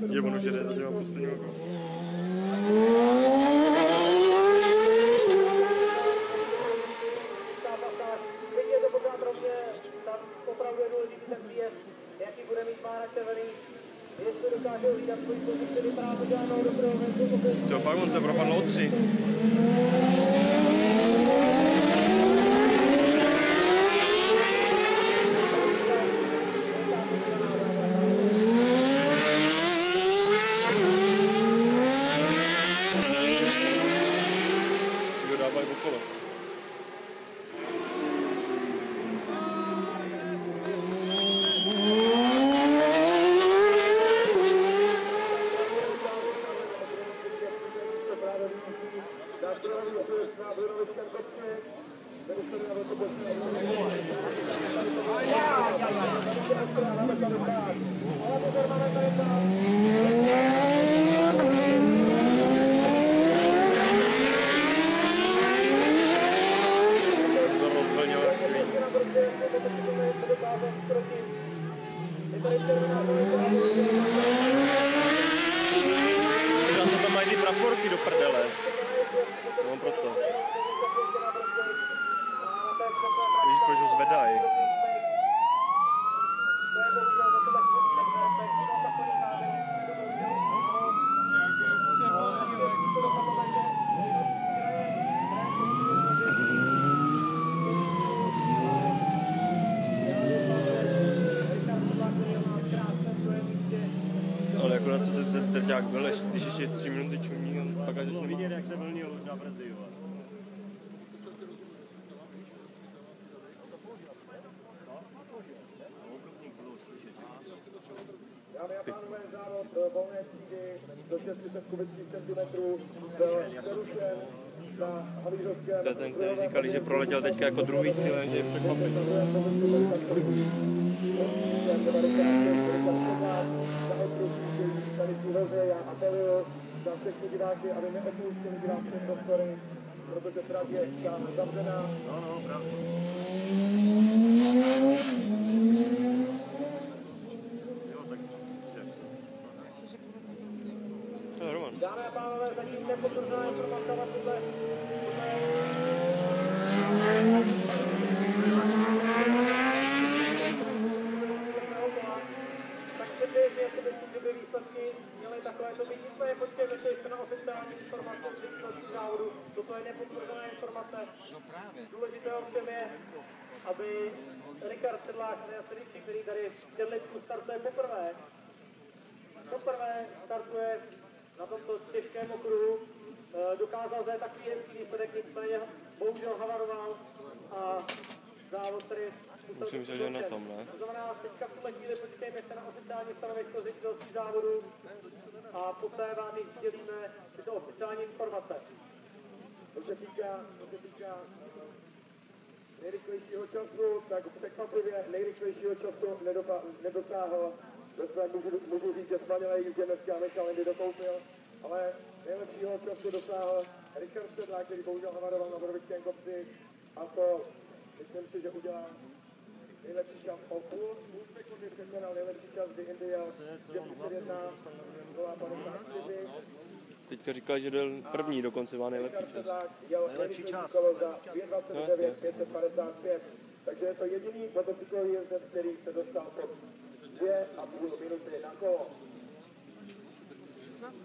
Je ono, že jde za těma posledníma. Je to pořád rovně, tam opravdu je důležitý ten výjezd, jaký bude mít má načervený, jestli dokáže uvídat svůj pozici, vypadá to žádnou dobrou venku. To fakt on se propadl o 3. Kdo dávají okolo? Co tam mají ty praporky do prdele? To mám proto. Víš, proč ho zvedají? Ale akorát co ten trťák byl, když ještě 3 minuty čumí, on pak až začne vidět, jak se vlnil už na brzdy. Dámy a pánové, závod volné třídy do 600 kubických centimetrů byl přerušen na Havířovském. To je ten, který říkali, že proletěl teďka jako druhý cíl, že je překvapení. Já apeluju na všechny diváky, aby neopouštěli divácké prostory, protože trať je zavřená. No, pravda. Dámy a pánové, zatím nepotvrzená informace na tuhle. Tak předběžně, jestli by výsledky měly takovéto být. Nicméně počkejme se ještě na oficiální informace z výsledky závodu. Toto je nepotvrzená informace. Důležité ovšem je, aby Richard Sedlák, který tady v Těrlicku startuje poprvé, startuje na tomto těžkém okruhu, dokázal zajít takový hezký výsledek, nicméně bohužel havaroval a závod tady musím říct, že je na tom, ne? To znamená, teďka v tuhle chvíli počkejme se na oficiální stanovisko ředitelství závodu a poté vám jich sdělíme tyto oficiální informace. Co se týká nejrychlejšího času, tak překvapivě nejrychlejšího času nedosáhl. Můžu říct, že Španělé, že dneska nechal Indy dokoupil, ale nejlepšího času dosáhl Richard Sedlák, který bohužel havaroval na Borovickém kopci, a to myslím si, že udělá nejlepší čas o půl sekundy překonal nejlepší čas, kdy Indy jel 2:51:54. Teďka říkal, že byl první, dokonce má nejlepší čas. Nejlepší čas. Za 2:29:555. Takže je to jediný motocyklový jezdec, který se dostal pod 2,5 minuty na kolo. 16.